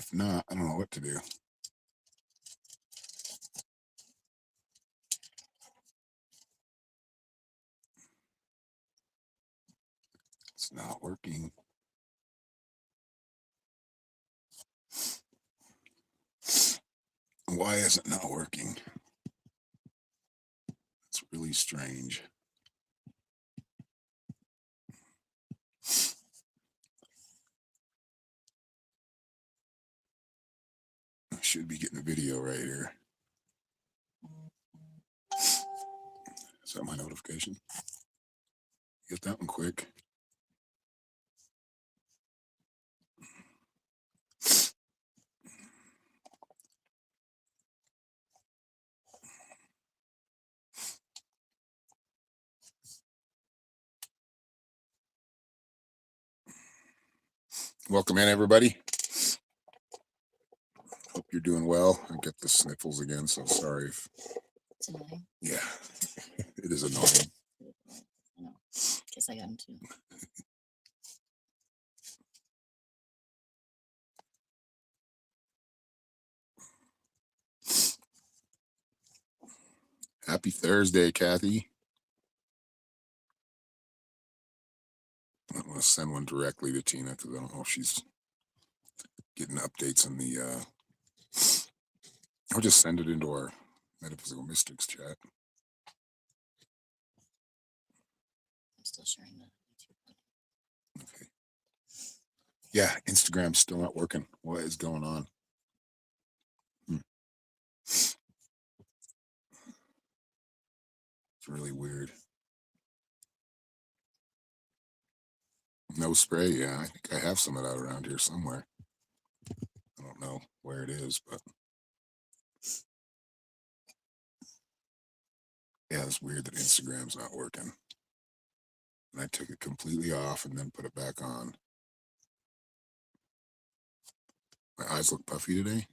If not, I don't know what to do. It's not working. Why is it not working? It's really strange. I should be getting a video right here. Is that my notification? Get that one quick. Welcome in, everybody. Hope you're doing well. I get the sniffles again, so sorry if. It's annoying. Yeah, it is annoying. I know. Guess I got him too. Happy Thursday, Kathy. I'm going to send one directly to Tina because I don't know if she's getting updates in the. I'll just send it into our Metaphysical Mystics chat. I'm still sharing the YouTube. Okay. Yeah, Instagram's still not working. What is going on? It's really weird. No spray. Yeah, I think I have some of that around here somewhere. I don't know where it is, but yeah, it's weird that Instagram's not working. And I took it completely off and then put it back on. My eyes look puffy today.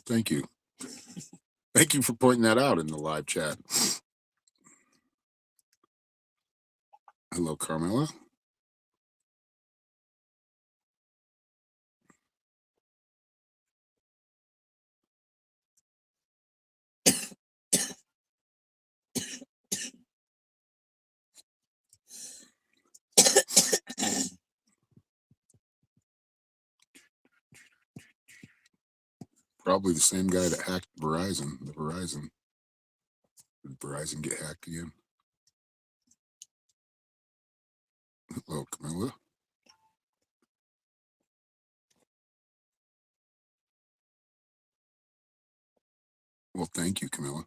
Thank you. Thank you for pointing that out in the live chat. Hello, Carmela. Probably the same guy that hacked Verizon. The Verizon. Did Verizon get hacked again? Hello, Camilla. Well, thank you, Camilla.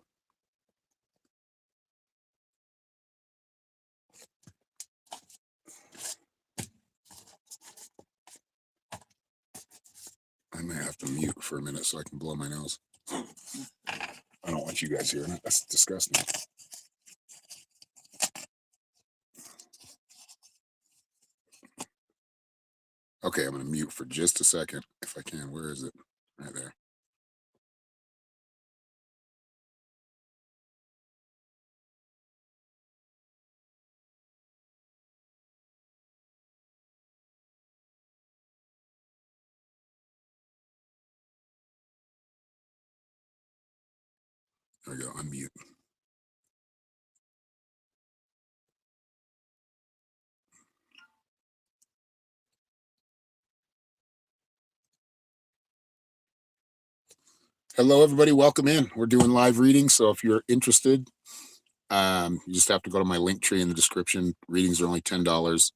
I may have to mute for a minute so I can blow my nose. I don't want you guys hearing it. That's disgusting. Okay, I'm going to mute for just a second if I can. Where is it? Right there. There we go. Unmute. Hello, everybody. Welcome in. We're doing live readings, so if you're interested, you just have to go to my link tree in the description. Readings are only $10.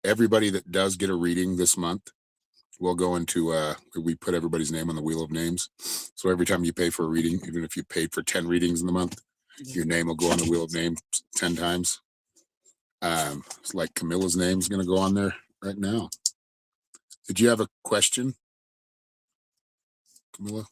Everybody that does get a reading this month will go into we put everybody's name on the wheel of names. So every time you pay for a reading, even if you paid for 10 readings in the month, your name will go on the wheel of names 10 times. It's like Camilla's name is going to go on there right now. Did you have a question, Camilla?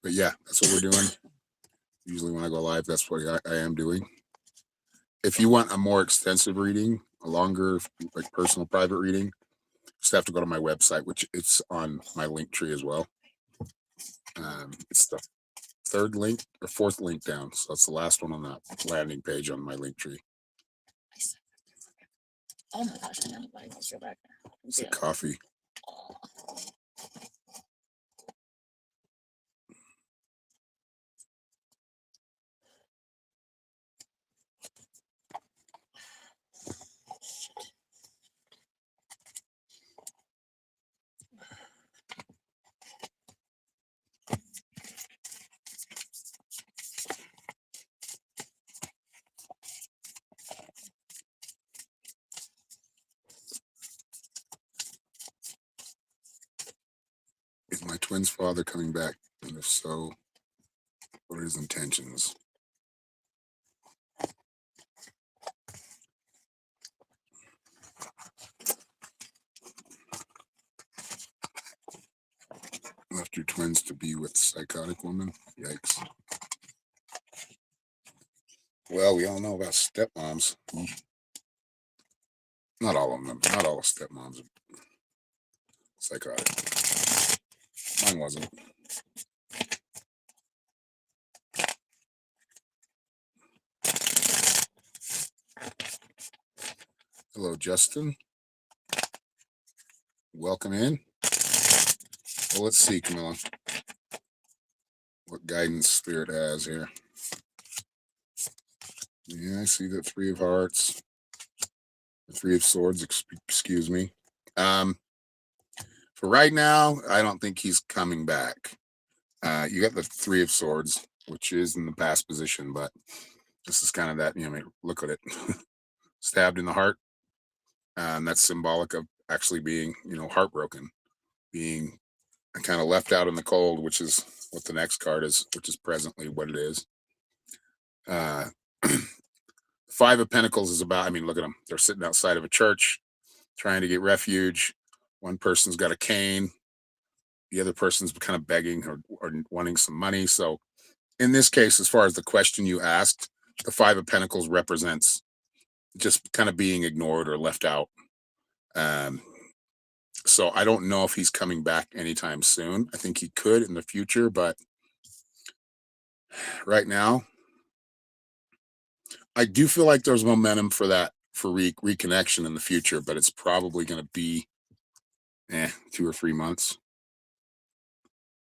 But yeah, that's what we're doing. Usually when I go live, that's what I am doing. If you want a more extensive reading, a longer, like personal private reading, just have to go to my website, which it's on my link tree as well. It's the third link or fourth link down. So that's the last one on that landing page on my link tree. I said that. Oh my gosh, I know anybody else go back there. It's a Yeah. coffee. Oh. Shit. Is my twin's father coming back? And if so, what are his intentions? Left your twins to be with psychotic woman? Yikes. Well, we all know about stepmoms. Not all of them. Not all stepmoms are psychotic. Mine wasn't. Hello, Justin. Welcome in. Well, let's see, Camilla, what guidance Spirit has here. Yeah, I see the Three of Hearts, the Three of Swords. Excuse me. For right now, I don't think he's coming back. You got the Three of Swords, which is in the past position, but this is kind of that. I mean, look at it, stabbed in the heart. That's symbolic of actually being, heartbroken, being kind of left out in the cold, which is what the next card is, which is presently what it is. Five of Pentacles is about, I mean, look at them. They're sitting outside of a church trying to get refuge. One person's got a cane. The other person's kind of begging or wanting some money. So in this case, as far as the question you asked, the Five of Pentacles represents just kind of being ignored or left out. So I don't know if he's coming back anytime soon. I think he could in the future, but right now, I do feel like there's momentum for that for reconnection in the future, but it's probably going to be 2 or 3 months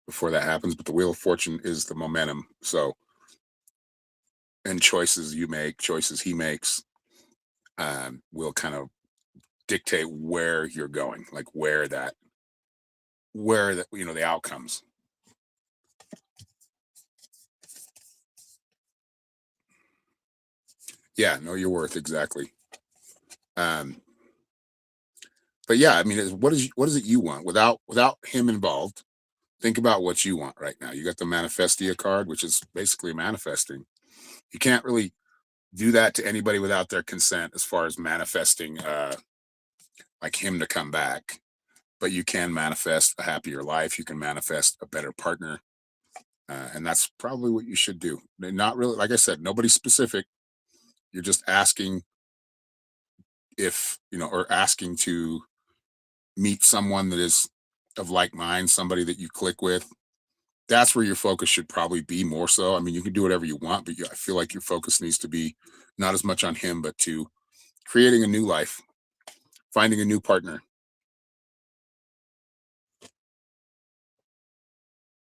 before that happens. But the Wheel of Fortune is the momentum. So, and choices you make, choices he makes, will kind of dictate where you're going, like where the the outcomes. Yeah, know your worth exactly. Um, but yeah, I mean, what is it you want without him involved? Think about what you want right now. You got the Manifestia card, which is basically manifesting. You can't really do that to anybody without their consent, as far as manifesting, like him to come back. But you can manifest a happier life. You can manifest a better partner, and that's probably what you should do. Not really, like I said, nobody specific. You're just asking if or asking to meet someone that is of like mind, somebody that you click with. That's where your focus should probably be more so. I mean, you can do whatever you want, but I feel like your focus needs to be not as much on him, but to creating a new life, finding a new partner.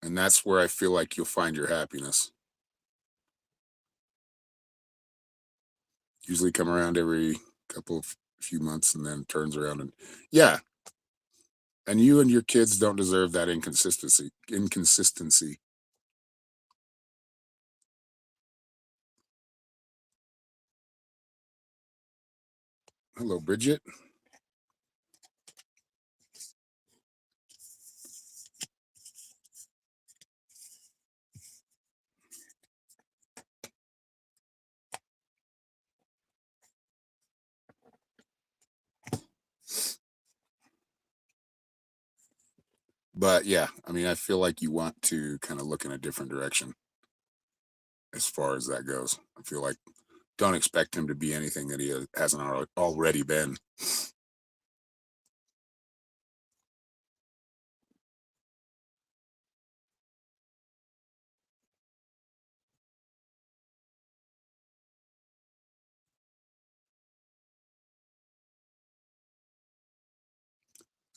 And that's where I feel like you'll find your happiness. Usually come around every couple of few months and then turns around and yeah. And you and your kids don't deserve that inconsistency. Hello, Bridget. But yeah, I mean, I feel like you want to kind of look in a different direction. as far as that goes. I feel like don't expect him to be anything that he hasn't already been.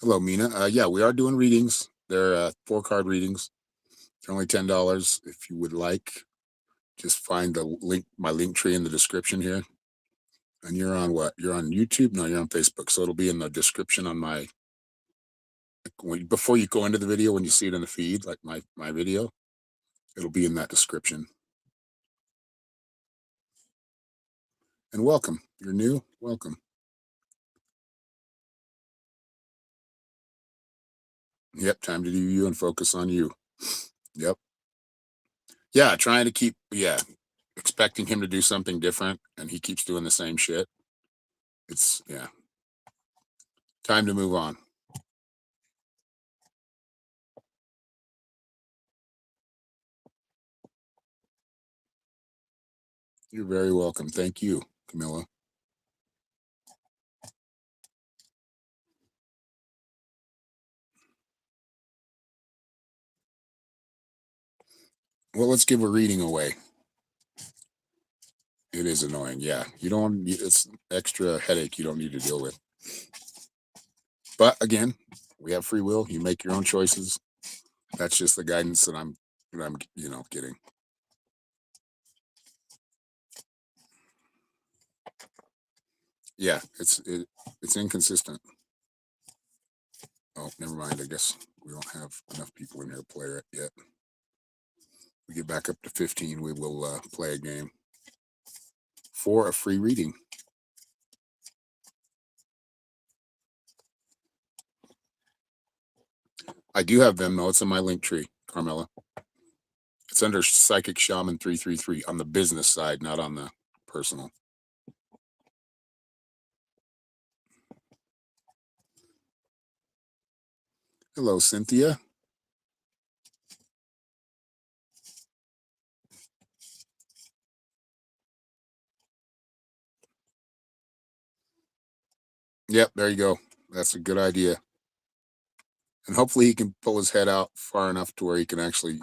Hello, Mina. Yeah, we are doing readings. They're 4 card readings. They're only $10. If you would like, just find the link, my link tree in the description here. And you're on what? You're on YouTube? No, you're on Facebook. So it'll be in the description on my before you go into the video, when you see it in the feed, like my video, it'll be in that description. And welcome. You're new. Welcome. Yep, time to do you and focus on you. Yep. Yeah, trying to keep expecting him to do something different and he keeps doing the same shit. It's time to move on. You're very welcome. Thank you, Camilla. Well, let's give a reading away. It is annoying. Yeah. You don't, it's extra headache you don't need to deal with. But again, we have free will. You make your own choices. That's just the guidance that I'm getting. Yeah, it's inconsistent. Oh, never mind. I guess we don't have enough people in here to play it yet. We get back up to 15, we will play a game for a free reading. I do have Venmo. It's in my link tree, Carmela. It's under Psychic Shaman 333 on the business side, not on the personal. Hello, Cynthia. Yep, there you go. That's a good idea. And hopefully he can pull his head out far enough to where he can actually,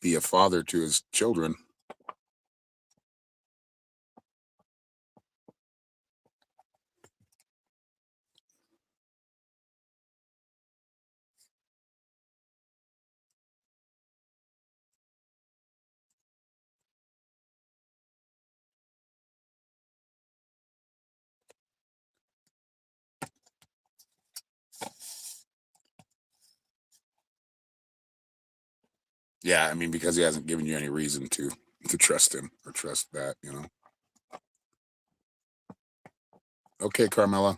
be a father to his children. Yeah, I mean, because he hasn't given you any reason to trust him or trust that. Okay, Carmela.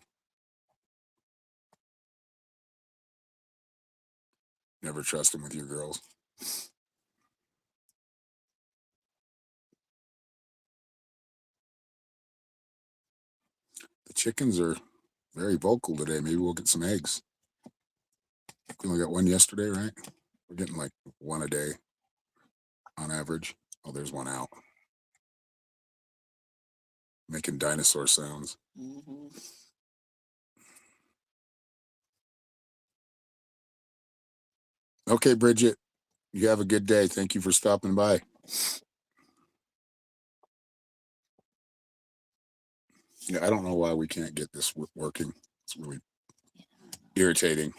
Never trust him with your girls. The chickens are very vocal today. Maybe we'll get some eggs. We only got one yesterday, right? We're getting like one a day on average. Oh, there's one out. Making dinosaur sounds. Mm-hmm. Okay, Bridget. You have a good day. Thank you for stopping by. Yeah, I don't know why we can't get this working. It's really irritating.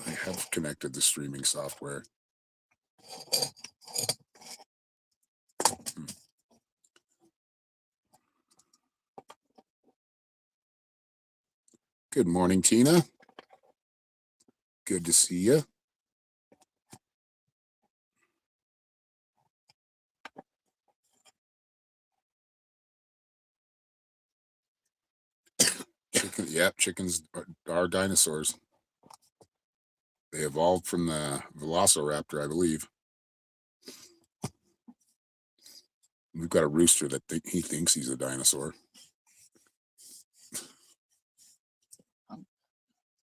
I have connected the streaming software. Good morning, Tina. Good to see you. Chickens are dinosaurs. They evolved from the Velociraptor, I believe. We've got a rooster that he thinks he's a dinosaur.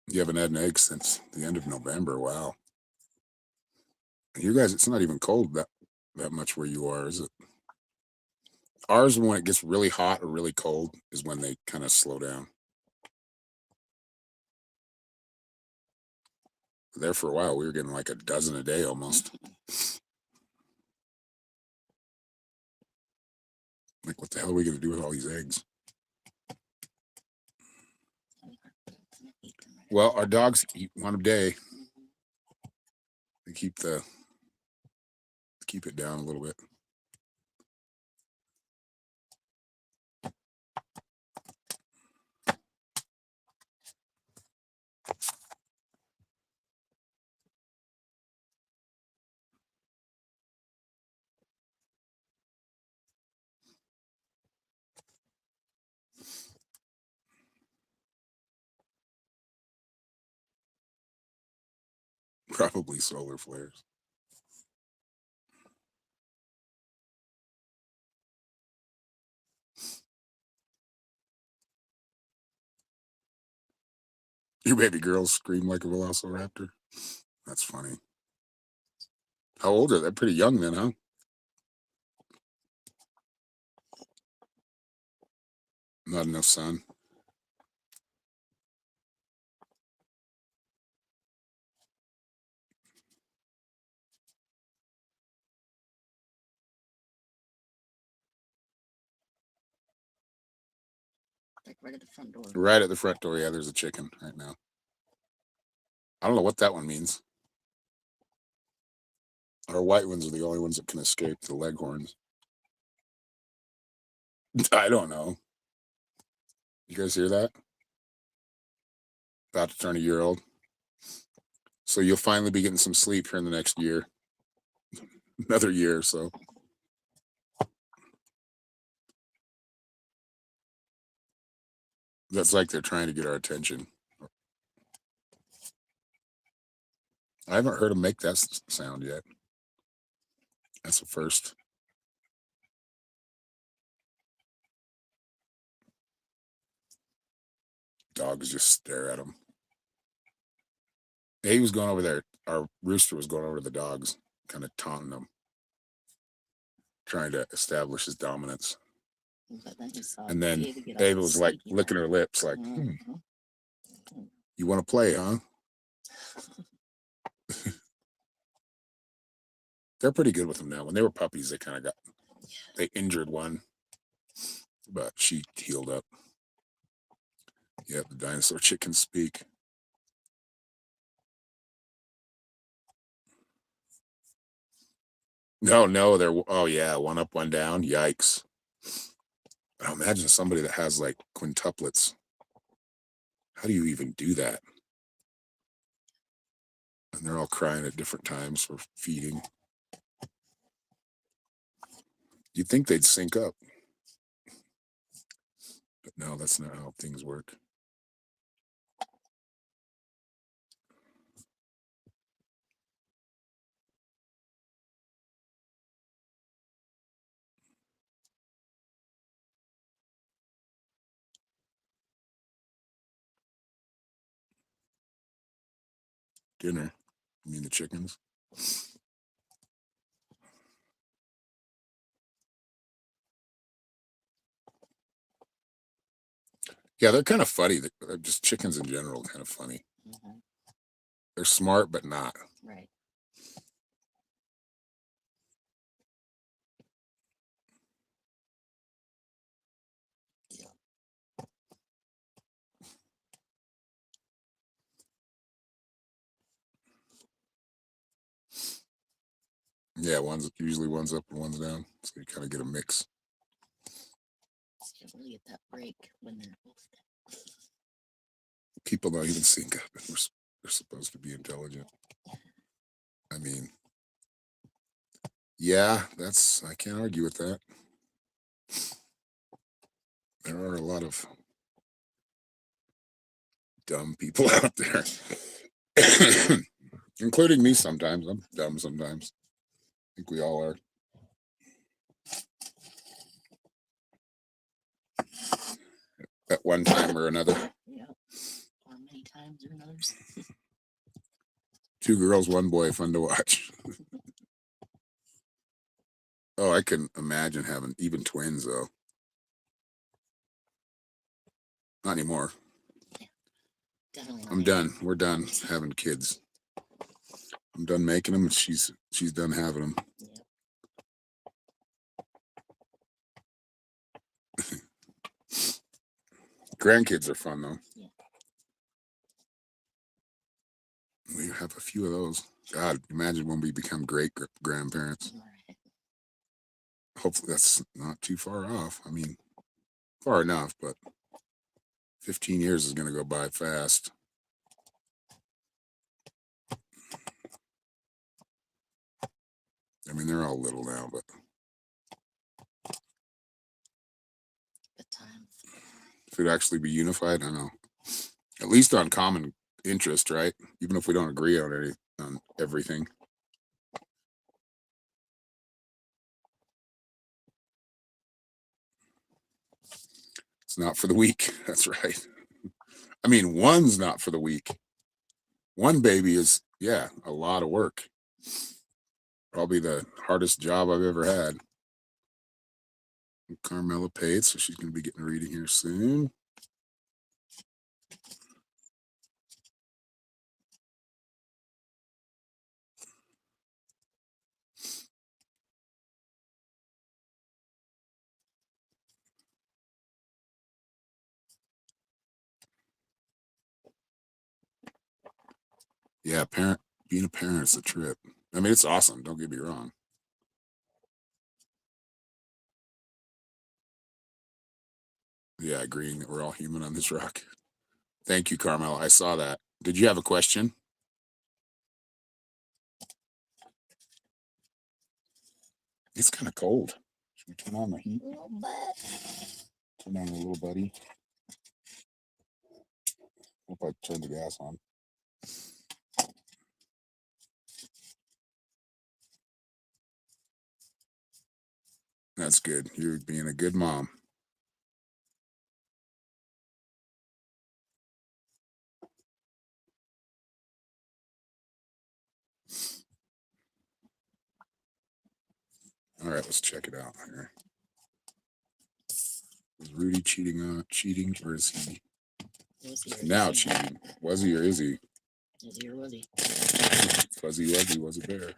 You haven't had an egg since the end of November. Wow. You guys, it's not even cold that much where you are, is it? Ours, when it gets really hot or really cold, is when they kind of slow down. There for a while, we were getting like a dozen a day almost. Like, what the hell are we going to do with all these eggs? Well, our dogs eat one a day. They keep it down a little bit. Probably solar flares. Your baby girls scream like a velociraptor. That's funny. How old are they? They're pretty young then, huh? Not enough sun. Like right at the front door. Right at the front door. Yeah, there's a chicken right now. I don't know what that one means. Our white ones are the only ones that can escape the leghorns. I don't know. You guys hear that? About to turn a year old. So you'll finally be getting some sleep here in the next year. Another year or so. That's like they're trying to get our attention. I haven't heard them make that sound yet. That's the first. Dogs just stare at him. He was going over there. Our rooster was going over to the dogs, kind of taunting them, trying to establish his dominance. But then you saw And then Ava get all Ava was like sneaky licking back. her lips, like, Mhm. you want to play, huh? They're pretty good with them now. When they were puppies, they injured one, but she healed up. Yeah, the dinosaur chickens speak. No, oh yeah, one up, one down. Yikes. But imagine somebody that has like quintuplets. How do you even do that? And they're all crying at different times for feeding. You'd think they'd sync up. But no, that's not how things work. Dinner. You mean the chickens? Yeah, they're kind of funny. They're just chickens in general, kind of funny. Mhm. They're smart, but not. Right. Yeah, usually one's up and one's down, so you kind of get a mix. So you really get that break when they're both dead. People don't even sync up, and they're supposed to be intelligent. I mean, yeah, I can't argue with that. There are a lot of dumb people out there, including me sometimes. I'm dumb sometimes. I think we all are. At one time or another. Yeah. Or many times or another's. 2 girls, 1 boy, fun to watch. Oh, I can imagine having even twins though. Not anymore. Definitely not I'm me. done. We're done having kids. I'm done making them, and she's done having them. Yep. Grandkids are fun though. Yeah. We have a few of those. God, imagine when we become great grandparents. All right. Hopefully, that's not too far off. I mean, far enough, but 15 years is going to go by fast. I mean, they're all little now, but Good times. if it'd actually be unified, I don't know. At least on common interest, right? Even if we don't agree on everything. It's not for the weak. That's right. I mean, one's not for the weak. One baby is, yeah, a lot of work. Probably the hardest job I've ever had. Carmela paid, so she's going to be getting a reading here soon. Yeah, being a parent is a trip. I mean, it's awesome. Don't get me wrong. Yeah, agreeing that we're all human on this rock. Thank you, Carmel. I saw that. Did you have a question? It's kind of cold. Should we turn on the heat? A little bit. Turn on a little buddy. Hope I turned the gas on. That's good. You're being a good mom. All right, let's check it out here. Is Rudy cheating, or is he now cheating? Was he or is he? Is he or was he? Fuzzy Wuzzy was a bear.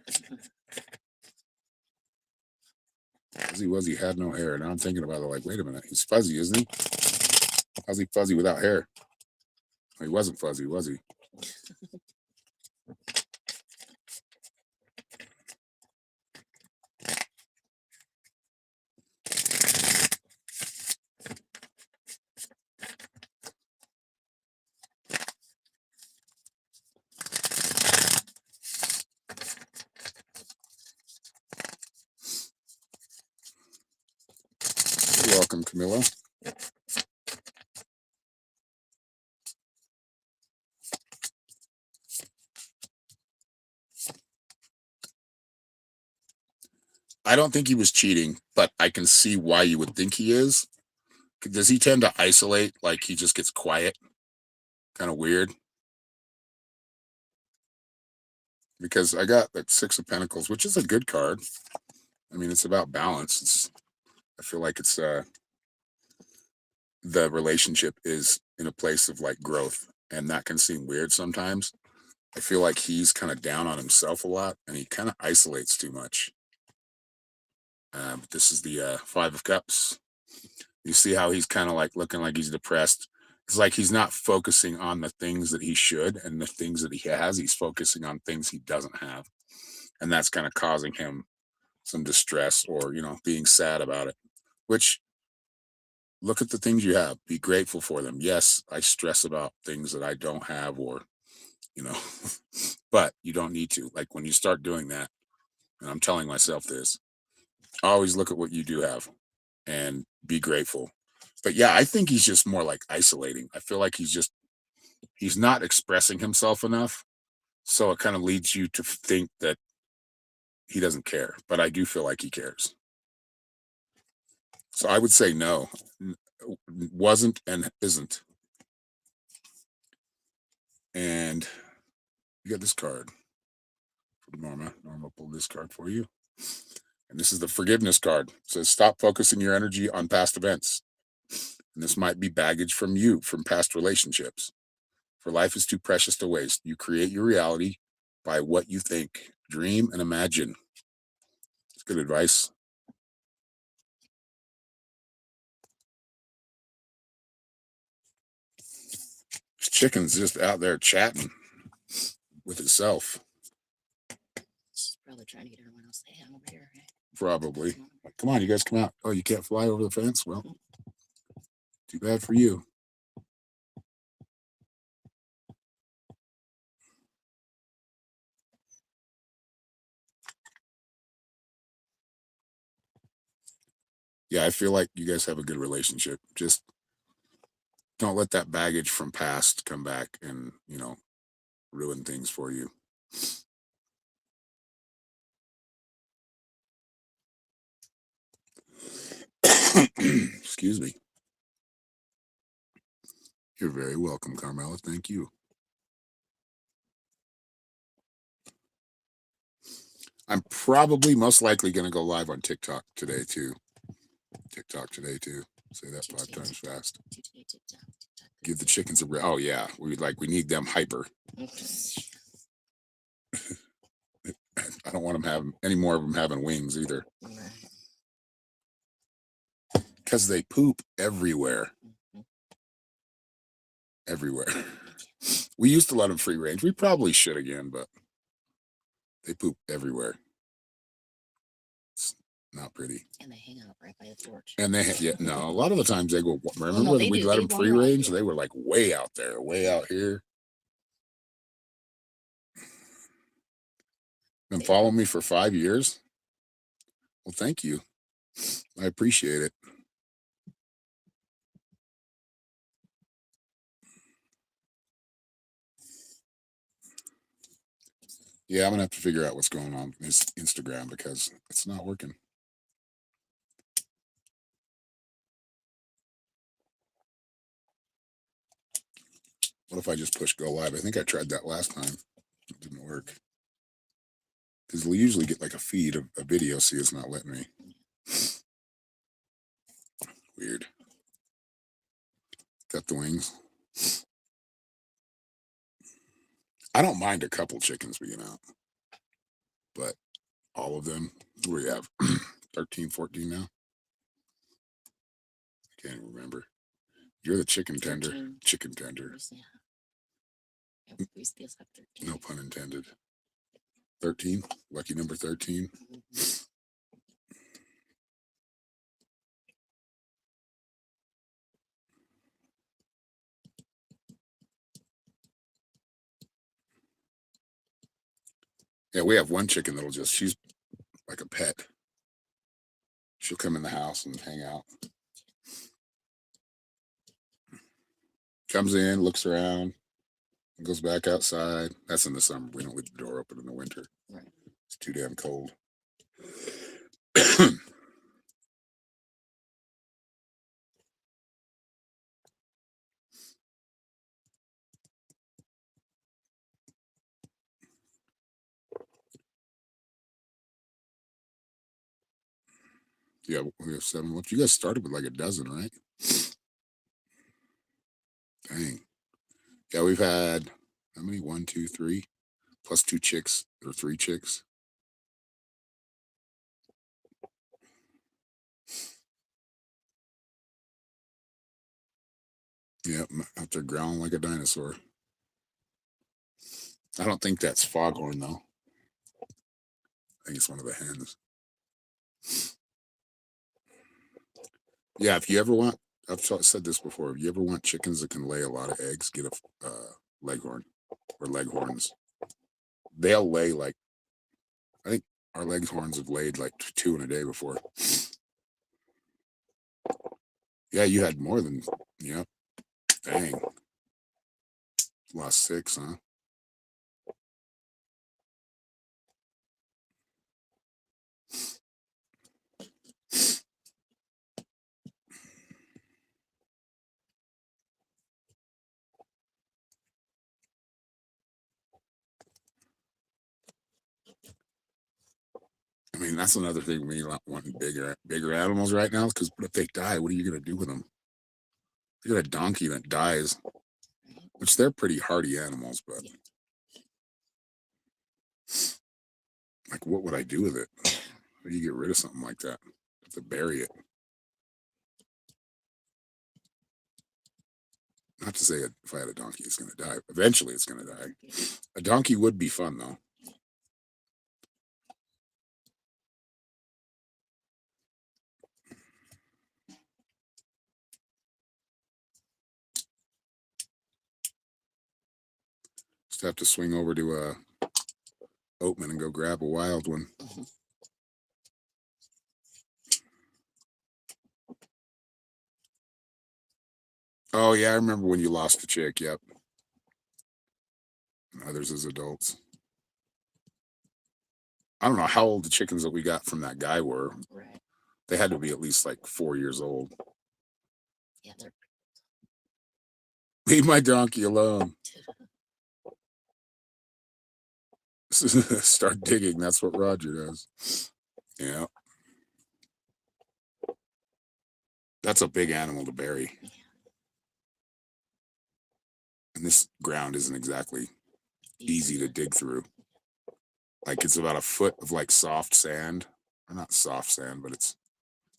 Fuzzy Wuzzy had no hair. Now I'm thinking about it like, wait a minute, he's fuzzy, isn't he? How's he fuzzy without hair? He wasn't fuzzy, was he? You're welcome, Camilla. I don't think he was cheating, but I can see why you would think he is. Does he tend to isolate? Like he just gets quiet? Kind of weird. Because I got like Six of Pentacles, which is a good card. I mean, it's about balance. I feel like it's the relationship is in a place of like growth, and that can seem weird sometimes. I feel like he's kind of down on himself a lot, and he kind of isolates too much. But this is the Five of Cups. You see how he's kind of like looking like he's depressed. It's like he's not focusing on the things that he should and the things that he has. He's focusing on things he doesn't have, and that's kind of causing him some distress or being sad about it. Which, look at the things you have, be grateful for them. Yes, I stress about things that I don't have, or you know but you don't need to. Like when you start doing that, and I'm telling myself this, always look at what you do have and be grateful. But yeah, I think he's just more like isolating. I feel like he's not expressing himself enough, so it kind of leads you to think that he doesn't care, but I do feel like he cares. So I would say no. Wasn't and isn't. And you got this card for Norma. Norma pulled this card for you. And this is the forgiveness card. It says, stop focusing your energy on past events. And this might be baggage from you, from past relationships. For life is too precious to waste. You create your reality by what you think, dream, and imagine. It's good advice. This chicken's just out there chatting with itself. She's probably trying to get everyone else to hang over here. Right? Probably. Come on, you guys come out. Oh, you can't fly over the fence? Well, too bad for you. Yeah, I feel like you guys have a good relationship. Just don't let that baggage from past come back and, ruin things for you. Excuse me. You're very welcome, Carmela. Thank you. I'm probably most likely going to go live on TikTok today too. Say that 5 times fast. Give the chickens a. Oh yeah, we need them hyper. I don't want them having any more of them having wings either, because they poop everywhere. Everywhere. We used to let them free range. We probably should again, but they poop everywhere. It's not pretty. And they hang out right by the porch. And a lot of the times they go. Remember no, when we let them free range? Here. They were like way out there, way out here. Been following me for 5 years. Well, thank you. I appreciate it. Yeah, I'm gonna have to figure out what's going on with this Instagram because it's not working. What if I just push go live? I think I tried that last time. It didn't work. Because we usually get like a feed of a video. See, it's not letting me. Weird. Got the wings. I don't mind a couple chickens being out, but all of them, what do we have? 13, 14 now? I can't even remember. You're the chicken tender. 13. Chicken tender. Yeah. We still have 13. No pun intended. 13? Lucky number 13? Mhm. Yeah, we have one chicken that'll she's like a pet. She'll come in the house and hang out. Comes in, looks around, goes back outside. That's in the summer. We don't leave the door open in the winter. Right. It's too damn cold. Yeah, we have 7. What you guys started with like a dozen, right? Dang. Yeah, we've had how many? 1, 2, 3, plus 2 chicks or 3 chicks. Yeah, out there growling like a dinosaur. I don't think that's foghorn though. I think it's one of the hens. Yeah, if you ever want, I've said this before. If you ever want chickens that can lay a lot of eggs, get a leghorn or leghorns. They'll lay like, I think our leghorns have laid like 2 in a day before. Yeah, you had more than, yeah. Dang. Lost 6, huh? I mean, That's another thing we not wanting bigger animals right now. Because what if they die? What are you gonna do with them? You got a donkey that dies, right? which they're pretty hardy animals, but Yeah. like, what would I do with it? How do you get rid of something like that? Have to bury it. Not to say if I had a donkey, it's gonna die. Eventually, it's gonna die. Yeah. A donkey would be fun though. Just have to swing over to Oatman and go grab a wild one. Mhm. Oh yeah, I remember when you lost the chick. Yep, and others as adults. I don't know how old the chickens that we got from that guy were. Right. They had to be at least like 4 years old. Yeah, they're Leave my donkey alone. Start digging. That's what Roger does. Yeah, that's a big animal to bury. yeah, And this ground isn't exactly easy to to dig through. Like it's about a foot of like soft sand, or not soft sand, but it's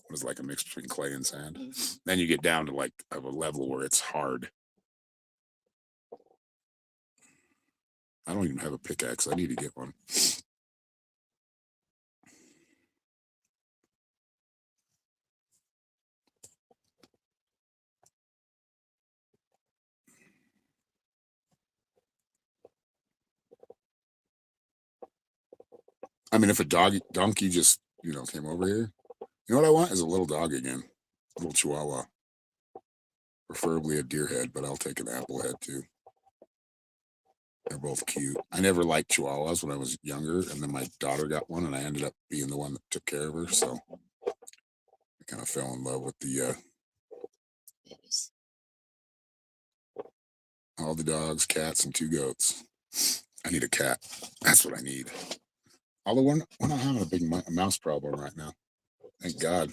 what is like a mix between clay and sand. Mhm. Then you get down to like of a level where it's hard. I don't even have a pickaxe. I need to get one. I mean, if a donkey just came over here, you know what I want is a little dog again, a little Chihuahua, preferably a deer head, but I'll take an apple head too. They're both cute. I never liked Chihuahuas when I was younger, and then my daughter got one, and I ended up being the one that took care of her. So I kind of fell in love with the Babies. all the dogs, cats, and 2 goats. I need a cat. That's what I need. Although we're not having a big mouse problem right now. Thank God.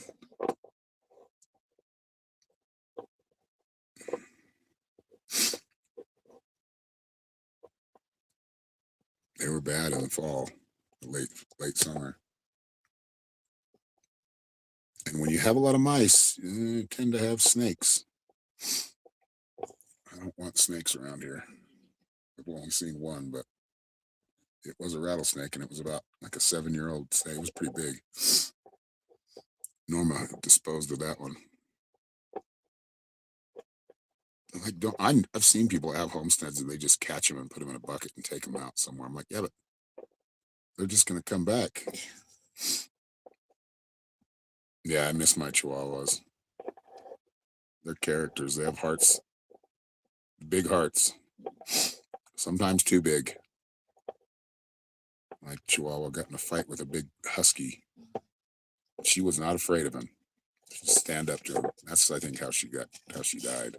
They were bad in the fall, late summer. And when you have a lot of mice, you tend to have snakes. I don't want snakes around here. I've only seen one, but it was a rattlesnake, and it was about like a 7-year-old snake. It was pretty big. Norma disposed of that one. Like, I've seen people have homesteads and they just catch them and put them in a bucket and take them out somewhere. I'm like, yeah, but they're just gonna come back. Yeah, I miss my Chihuahuas. They're characters. They have hearts, big hearts. Sometimes too big. My Chihuahua got in a fight with a big husky. She was not afraid of him. She'd stand up to him. That's I think how she died.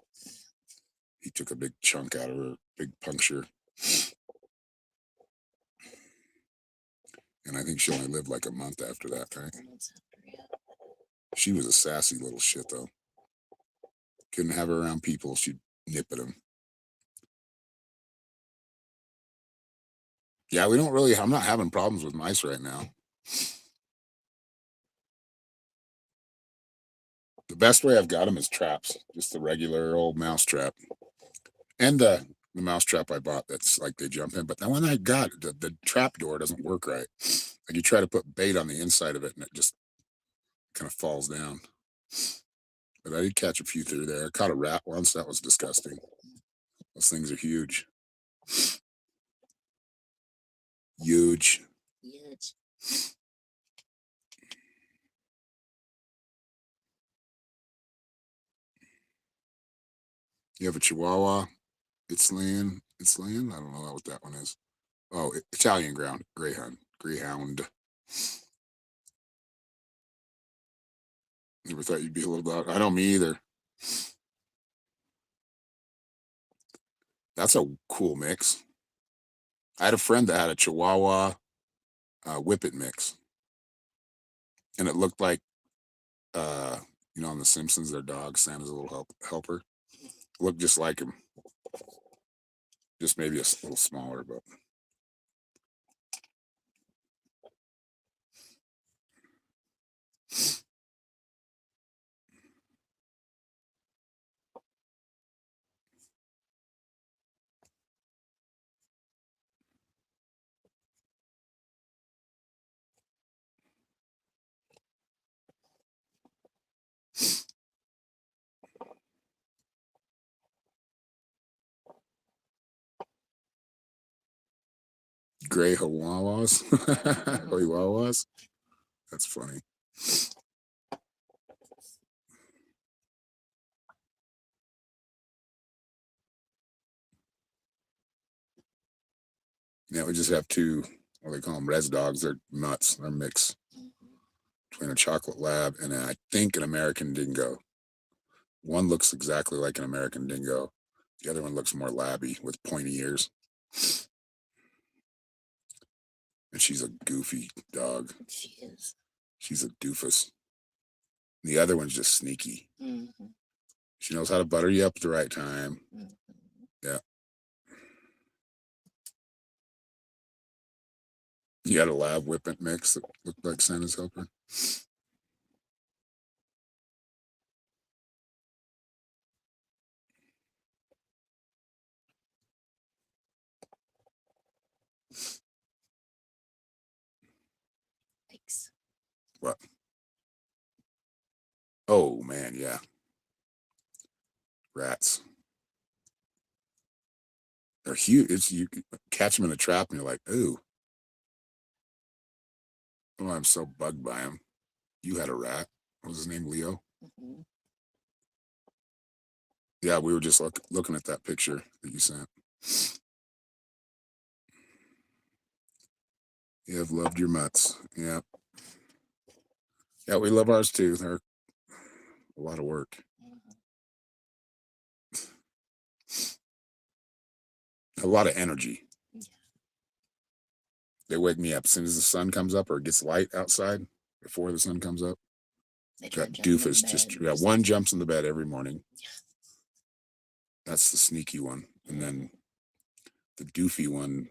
He took a big chunk out of her, big puncture, and I think she only lived like a month after that. Right? 4 months after, yeah. She was a sassy little shit though. Couldn't have her around people. She'd nip at them. Yeah, we don't really. I'm not having problems with mice right now. The best way I've got them is traps, just the regular old mouse trap, and the mouse trap I bought. That's like they jump in, but the one I got, the trap door doesn't work right. Like you try to put bait on the inside of it, and it just kind of falls down. But I did catch a few through there. I caught a rat once. That was disgusting. Those things are huge, huge. Huge. You have a Chihuahua. It's laying. It's laying. I don't know what that one is. Oh, Italian ground greyhound. Greyhound. Never thought you'd be a little dog. I know me either. That's a cool mix. I had a friend that had a Chihuahua Whippet mix. and it looked like on The Simpsons, their dog Santa's a little helper. Looked just like him, just maybe a little smaller, but gray Chihuahuas. Chihuahuas. That's funny. Yeah, we just have two. What they call them, res dogs. They're nuts. They're a mix between a chocolate lab and I think an American dingo. One looks exactly like an American dingo. The other one looks more labby with pointy ears. And she's a goofy dog. She is. She's a doofus. The other one's just sneaky. Mm-hmm. She knows how to butter you up at the right time. Mm-hmm. Yeah. You had a lab whippet mix that looked like Santa's helper. Thanks. What? Oh man, yeah. Rats. They're huge. It's you catch them in a trap and you're like, ooh. Oh, I'm so bugged by him. You had a rat. What was his name? Leo? Mm-hmm. Yeah, we were just looking at that picture that you sent. You have loved your mutts. Yeah. Yeah, we love ours too. They're a lot of work. A lot of energy. Yeah. They wake me up as soon as the sun comes up or it gets light outside before the sun comes up. They That jump in the doofus bed. one jumps in the bed every morning. Yeah. That's the sneaky one. And then the doofy one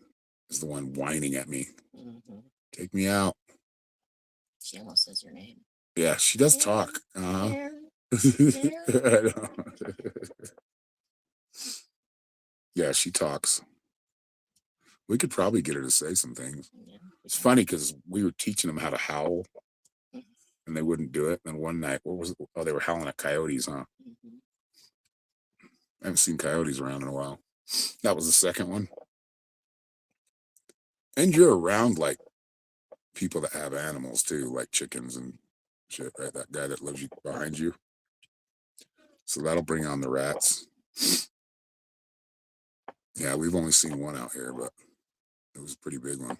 is the one whining at me. Mm-hmm. Take me out. She almost says your name. Yeah, she does talk. There. I know. Yeah, she talks. We could probably get her to say some things. Yeah. It's funny because we were teaching them how to howl Mhm. and they wouldn't do it. And one night, what was it? Oh, they were howling at coyotes, huh? Mm-hmm. I haven't seen coyotes around in a while. That was the second one. And you're around like people that have animals too, like chickens and shit, right? That guy that lives behind you. So that'll bring on the rats. Yeah, we've only seen one out here, but it was a pretty big one.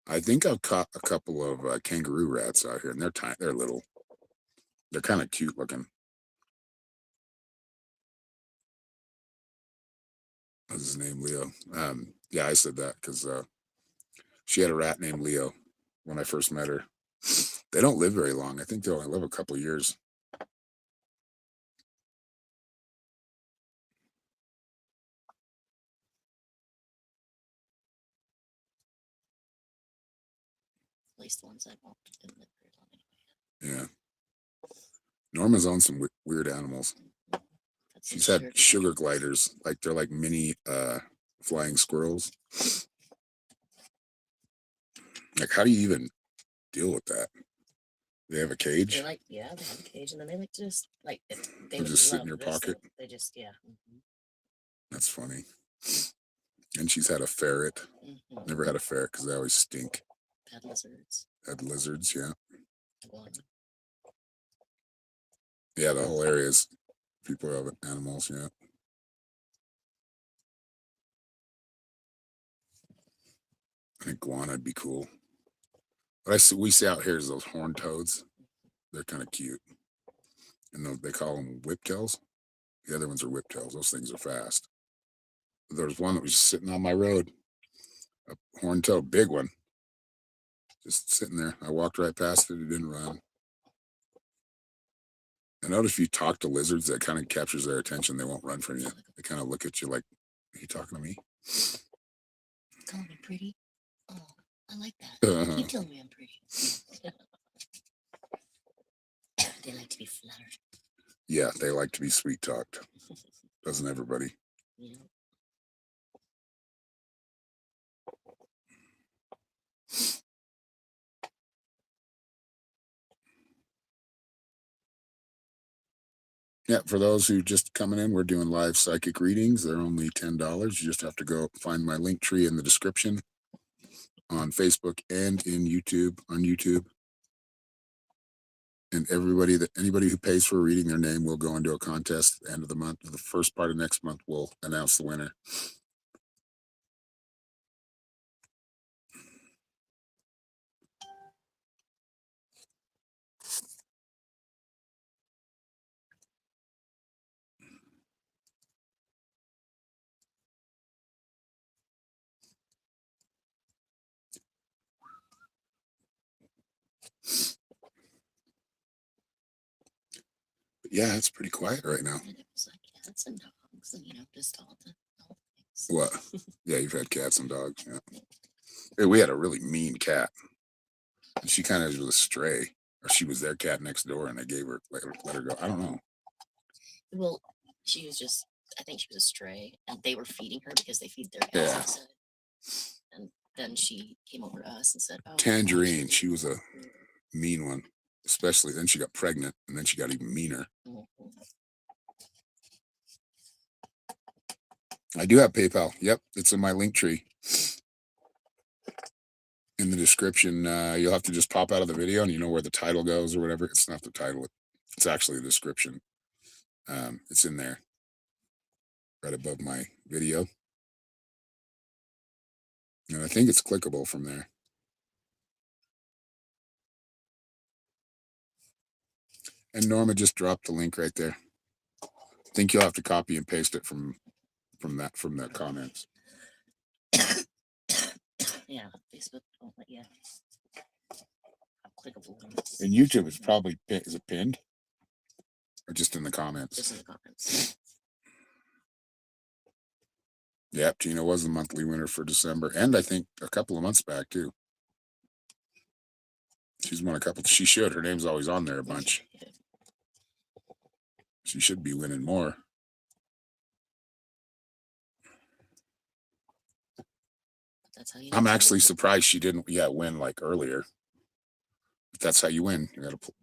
I think I've caught a couple of kangaroo rats out here, and they're tiny. They're little. They're kind of cute looking. What's his name? Leo. Yeah, I said that because she had a rat named Leo when I first met her. They don't live very long. I think they only live a couple years. At least the ones I walked didn't live very long anyway. Yeah. Norma's owned some weird animals. That's She's it, had sugar gliders, like they're like mini flying squirrels. Like, how do you even deal with that? They have a cage. They like, yeah, they have a cage, and then they like to just like they They would just sit in love your this, pocket. They just That's funny. And she's had a ferret. Mm-hmm. Never had a ferret because they always stink. Had lizards. Had lizards, yeah. Iguana. Yeah, the whole area is people have animals, yeah. I think iguana would be cool. What we see out here is those horned toads. They're kind of cute. And they call them whiptails. The other ones are whiptails. Those things are fast. There was one that was sitting on my road, a horned toad, big one, Just sitting there. I walked right past it. It didn't run. I notice if you talk to lizards, that kind of captures their attention. They won't run from you. They kind of look at you like, "Are you talking to me?" Call me pretty. Oh, I like that. Keep telling me I'm pretty. They like to be flattered. Yeah, they like to be sweet talked. Doesn't everybody? Yeah. Yeah, for those who just coming in, we're doing live psychic readings. They're only $10. You just have to go find my link tree in the description on Facebook and in YouTube on YouTube. And anybody who pays for a reading, their name will go into a contest at the end of the month. The first part of next month, we'll announce the winner. But yeah, it's pretty quiet right now. And it was like cats and dogs, and just all the things. What? Yeah, you've had cats and dogs. Yeah. Hey, we had a really mean cat. She kind of was a stray, or she was their cat next door, and they gave her let her go. I don't know. Well, she was just. I think she was a stray, and they were feeding her because they feed their cats Yeah. outside. And then she came over to us and said, "Oh, Tangerine, she was a mean one, especially then she got pregnant, and then she got even meaner. I do have PayPal. Yep, it's in my link tree. In the description, you'll have to just pop out of the video and you know where the title goes or whatever. It's not the title, it's actually the description. It's in there right above my video. And I think it's clickable from there. And Norma just dropped the link right there. I think you'll have to copy and paste it from the comments. Yeah, Facebook won't let you. Clickable. And YouTube is probably is it pinned or just in the comments? Just in the comments. Yep, Gina was the monthly winner for December, and I think a couple of months back too. She's won a couple. She should. Her name's always on there a bunch. She should be winning more. That's how you. I'm actually surprised she didn't win like earlier. But that's how you win. You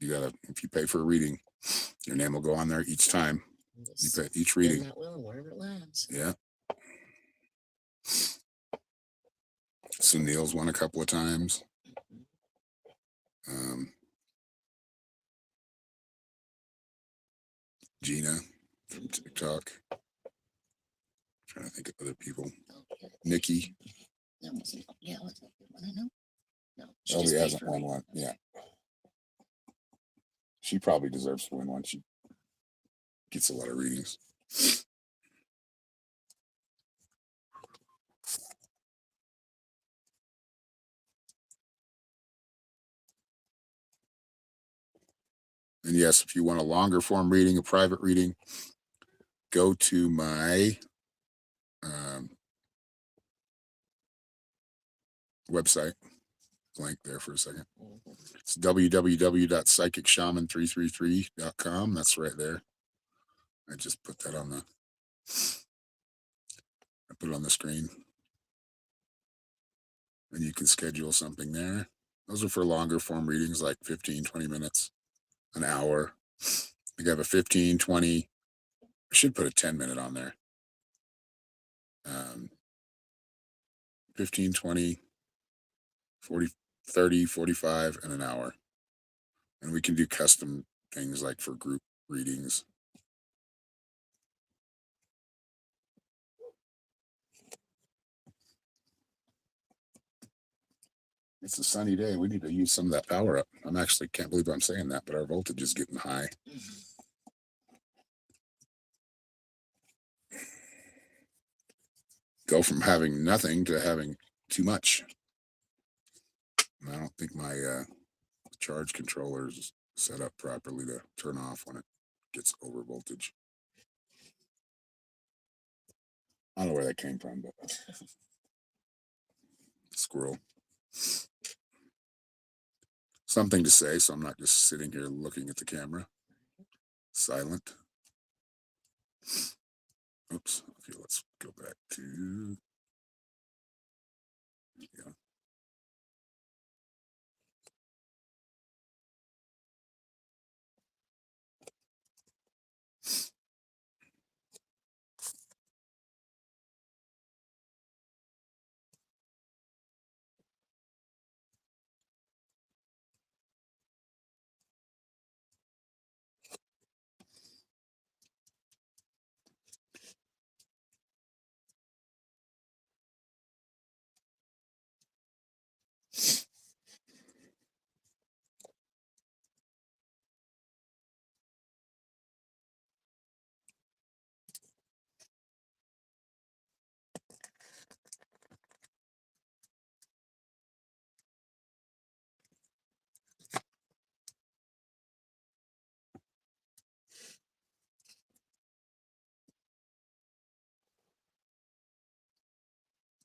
gotta if you pay for a reading, your name will go on there each time. You pay each reading. That will wherever it lands. Yeah. Sunil's won a couple of times. Gina from TikTok. Trying to think of other people. Nikki. No, yeah, what's that one? I know. No, Oh, he hasn't won one. Yeah. She probably deserves to win one. She gets a lot of readings. And yes, if you want a longer form reading, a private reading, go to my website. Blank there for a second. It's www.psychicshaman333.com. That's right there. I just put that on I put it on the screen. And you can schedule something there. Those are for longer form readings, like 15, 20 minutes, an hour. You have a 15, 20. I should put a 10-minute on there. 15, 20, 40, 30, 45, and an hour. And we can do custom things like for group readings. It's a sunny day. We need to use some of that power up. I'm actually can't believe I'm saying that, but our voltage is getting high. Go from having nothing to having too much. And I don't think my charge controller is set up properly to turn off when it gets over voltage. I don't know where that came from, but squirrel. Something to say, so I'm not just sitting here looking at the camera. Silent. Oops. Okay, let's go back to. Yeah.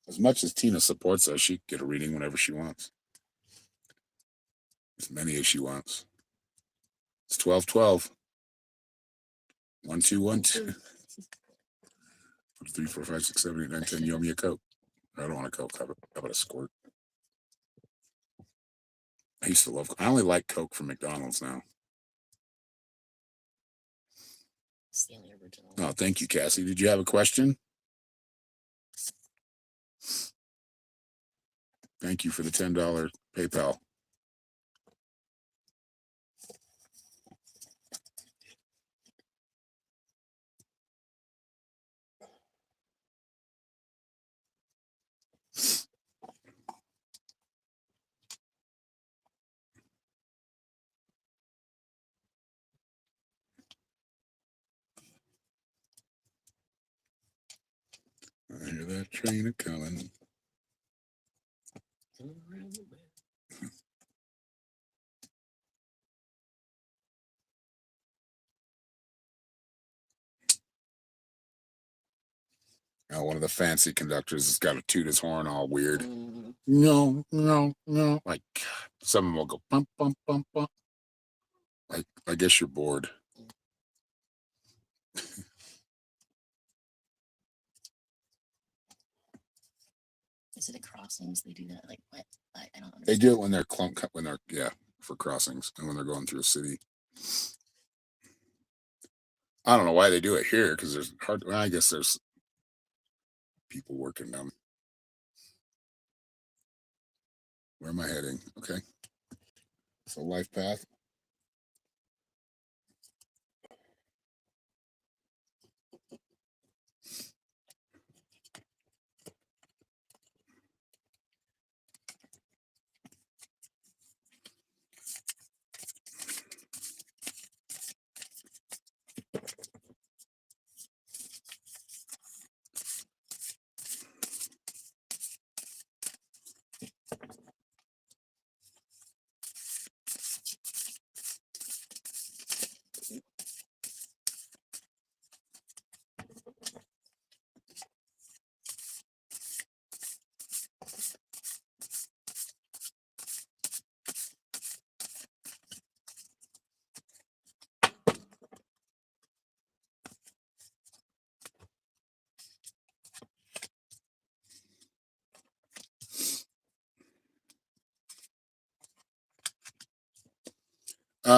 As much as Tina supports us, she can get a reading whenever she wants. As many as she wants. It's 12-12. 1 2 1 2 3 4 5 6 7 8 9 10. You owe me a Coke. I don't want a Coke. How about a squirt? I used to love. I only like Coke from McDonald's now. It's the only original. Oh, thank you, Cassie. Did you have a question? Thank you for the $10 PayPal. I hear that train a coming. Now, one of the fancy conductors has got to toot his horn all weird. No, no, no. Like some of them will go bump, bump, bump, bump. Like, I guess you're bored. Is it at crossings they do that? Like what? I don't understand. They do it when they're for crossings and when they're going through a city. I don't know why they do it here because there's hard. Well, I guess there's people working them. Where am I heading? Okay. So life path.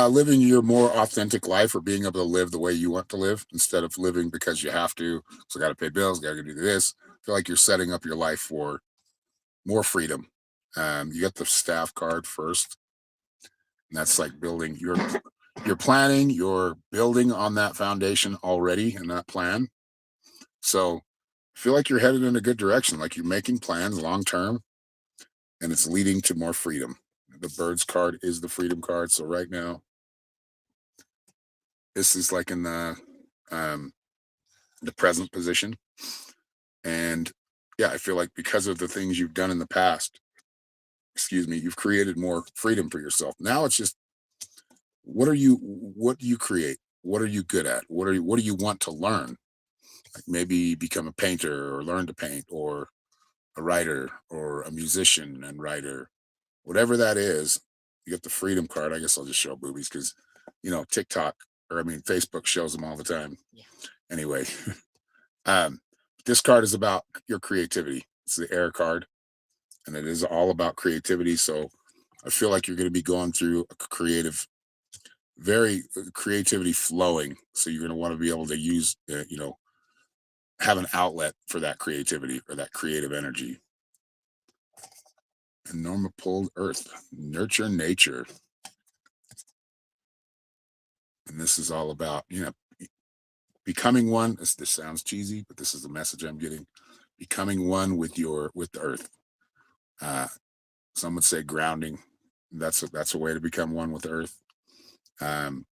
Living your more authentic life or being able to live the way you want to live instead of living because you have to. So, got to pay bills, got to do this. I feel like you're setting up your life for more freedom. You get the staff card first, and that's like building you're planning, you're building on that foundation already in that plan. So, I feel like you're headed in a good direction. Like you're making plans long term, and it's leading to more freedom. The birds card is the freedom card. So right now, this is like in um, the present position. And yeah, I feel like because of the things you've done in the past, excuse me, you've created more freedom for yourself. Now it's just what do you create? What are you good at? What do you want to learn? Like maybe become a painter or learn to paint or a writer or a musician and writer, whatever that is. You get the freedom card. I guess I'll just show boobies because TikTok, or I mean Facebook shows them all the time. Yeah. Anyway, um, this card is about your creativity. It's the air card, and it is all about creativity. So I feel like you're going to be going through a creative, very creativity flowing. So you're going to want to be able to use, have an outlet for that creativity or that creative energy. And Norma pulled Earth, nurture nature. And this is all about, becoming one. This sounds cheesy, but this is the message I'm getting. Becoming one with the earth. Uh, some would say grounding. That's a way to become one with the earth. Um,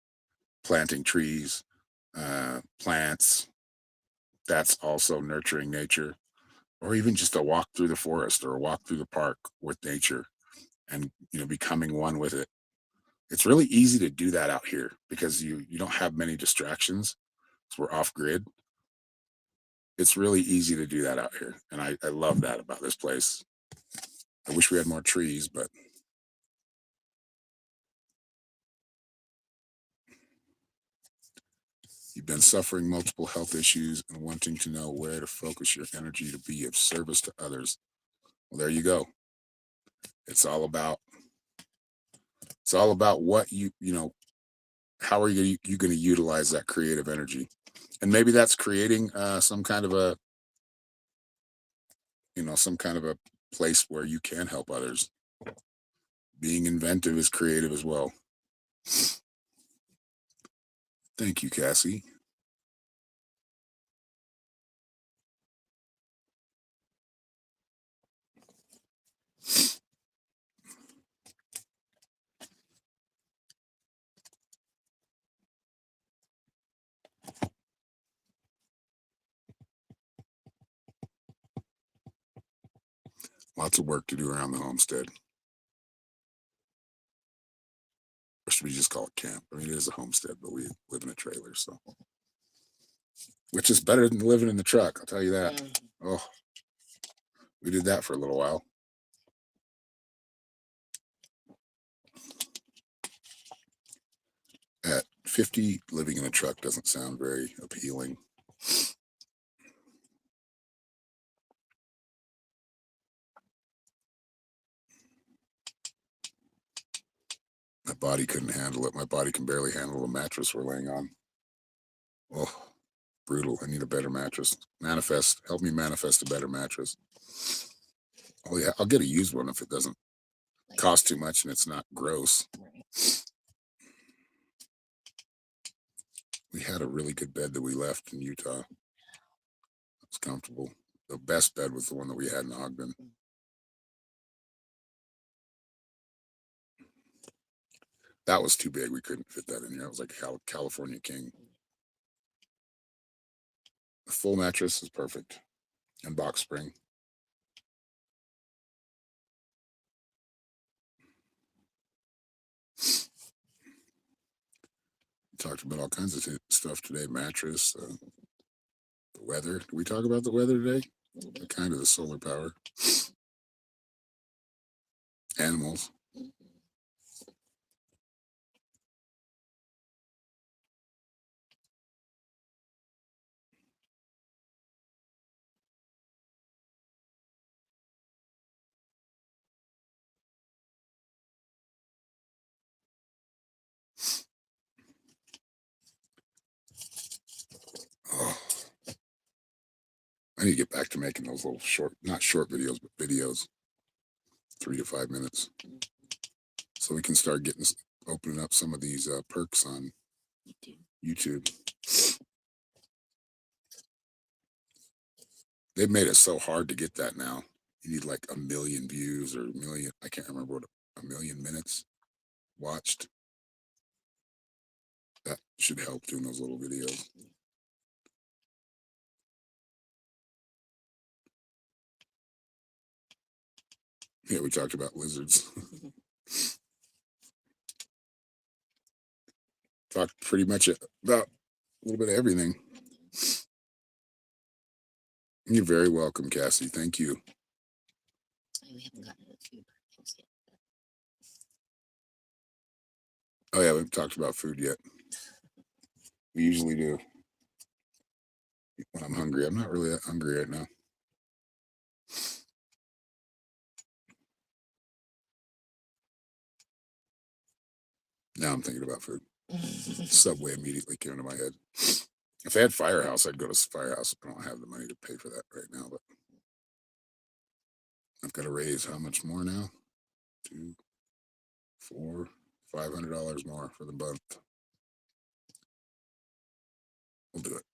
Planting trees, plants. That's also nurturing nature, or even just a walk through the forest or a walk through the park with nature, and becoming one with it. It's really easy to do that out here because you don't have many distractions. So we're off grid. It's really easy to do that out here, and I love that about this place. I wish we had more trees, but you've been suffering multiple health issues and wanting to know where to focus your energy to be of service to others. Well, there you go. It's all about what how are you going to utilize that creative energy, and maybe that's creating some kind of a place where you can help others. Being inventive is creative as well. Thank you, Cassie. Lots of work to do around the homestead. Or should we just call it camp? I mean, it is a homestead, but we live in a trailer, so which is better than living in the truck. I'll tell you that. Mm. Oh, we did that for a little while. At 50, living in a truck doesn't sound very appealing. My body couldn't handle it. My body can barely handle the mattress we're laying on. Oh, brutal. I need a better mattress. Manifest. Help me manifest a better mattress. Oh yeah, I'll get a used one if it doesn't Like, cost too much and it's not gross. right. We had a really good bed that we left in Utah. It's comfortable. The best bed was the one that we had in Ogden. That was too big. We couldn't fit that in here. It was like a California King. The full mattress is perfect, and box spring. We talked about all kinds of stuff today. Mattress, the weather. Did we talk about the weather today? A little bit. Kind of the solar power. Animals. Mhm. Oh, I need to get back to making those little short, not short videos, but videos, 3 to 5 minutes, so we can start opening up some of these perks on You do. YouTube. They've made it so hard to get that now. You need like a million views or a million. I can't remember what a million minutes watched. That should help doing those little videos. Yeah, we talked about lizards. Talked pretty much about a little bit of everything. You're very welcome, Cassie. Thank you. We haven't gotten to the food things yet. Oh yeah, we haven't talked about food yet. We usually do when I'm hungry. I'm not really that hungry right now. Now I'm thinking about food. Subway immediately came into my head. If I had Firehouse, I'd go to Firehouse. I don't have the money to pay for that right now, but I've got to raise how much more now? Two, $400, $500 more for the month. We'll do it.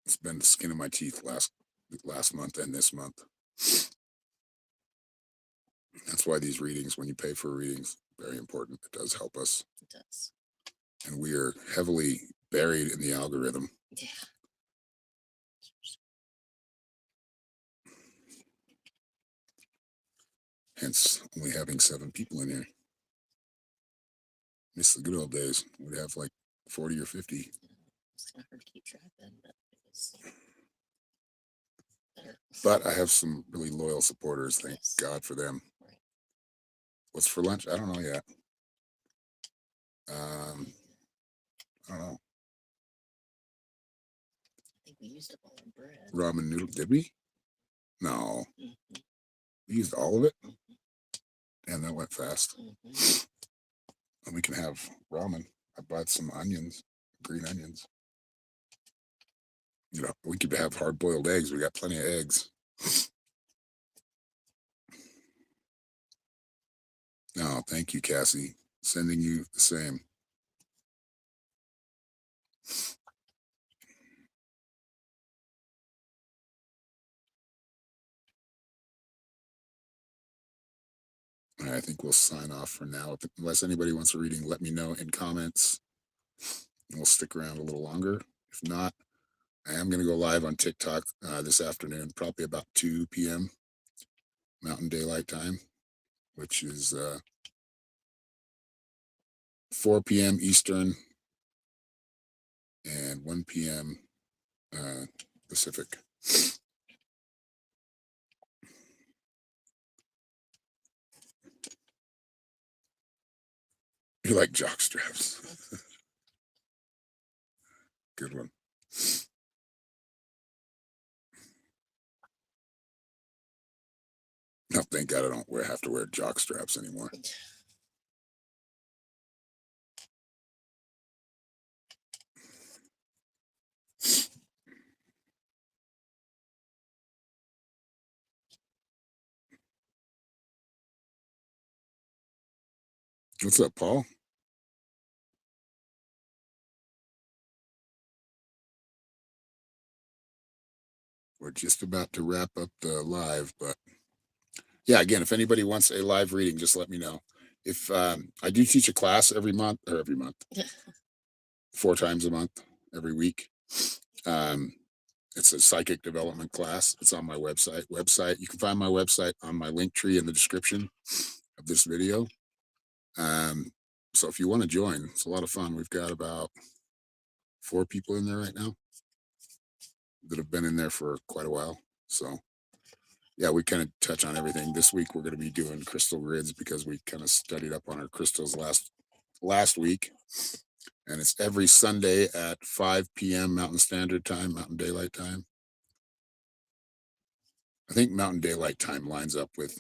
It's been the skin of my teeth last month and this month. That's why these readings, when you pay for readings, very important. It does help us. It does. And we are heavily buried in the algorithm. Yeah. Hence only having 7 people in here. Miss the good old days. We'd have like 40 or 50. It's kind of hard to keep track then, but it was better. But I have some really loyal supporters. Thank Yes. God for them. Right. What's for lunch? I don't know yet. I don't know. I think we used up all our bread. Ramen noodle. Did we? No. Mhm, We used all of it. mhm, And that went fast. mhm. And we can have ramen. I bought some onions, green onions. You know, we could have hard boiled eggs. We got plenty of eggs. No, thank you, Cassie. Sending you the same. All right, I think we'll sign off for now. Unless anybody wants a reading, let me know in comments. And we'll stick around a little longer. If not, I am going to go live on TikTok this afternoon, probably about 2 p.m. Mountain Daylight Time, which is 4 p.m. Eastern and 1 p.m. Pacific. You like jock straps. Good one. No, thank God I don't have to wear jock straps anymore. What's up, Paul? We're just about to wrap up the live, but yeah, again, if anybody wants a live reading, just let me know. If I do teach a class every month, 4 times a month, every week. It's a psychic development class. It's on my website. You can find my website on my link tree in the description of this video. So if you want to join, it's a lot of fun. We've got about 4 people in there right now that have been in there for quite a while. So yeah, we kind of touch on everything. This week we're going to be doing crystal grids because we kind of studied up on our crystals last week. And it's every Sunday at 5 p.m. Mountain Standard Time, Mountain Daylight Time. I think Mountain Daylight Time lines up with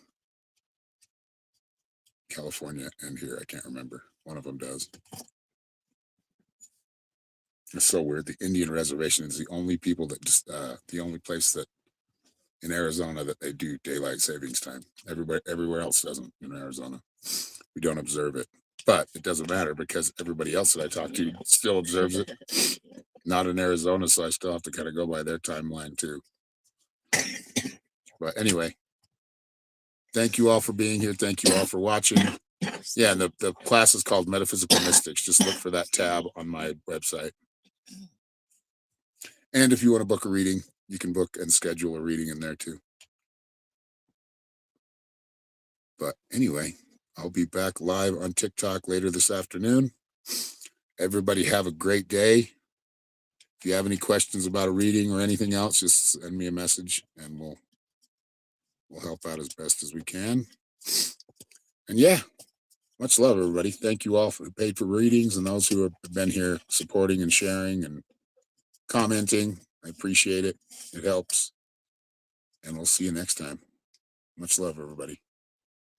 California and here. I can't remember. One of them does. It's so weird. The Indian reservation is the only people that just the only place that in Arizona that they do daylight savings time. Everywhere else doesn't in Arizona. We don't observe it. But it doesn't matter because everybody else that I talk to still observes it. Not in Arizona, so I still have to kind of go by their timeline too. But anyway, thank you all for being here. Thank you all for watching. Yeah, and the class is called Metaphysical Mystics. Just look for that tab on my website. And if you want to book a reading, you can book and schedule a reading in there too. But anyway, I'll be back live on TikTok later this afternoon. Everybody have a great day. If you have any questions about a reading or anything else, just send me a message and we'll help out as best as we can. And yeah, much love, everybody. Thank you all for paid for readings and those who have been here supporting and sharing and commenting. I appreciate it. It helps. And we'll see you next time. Much love, everybody.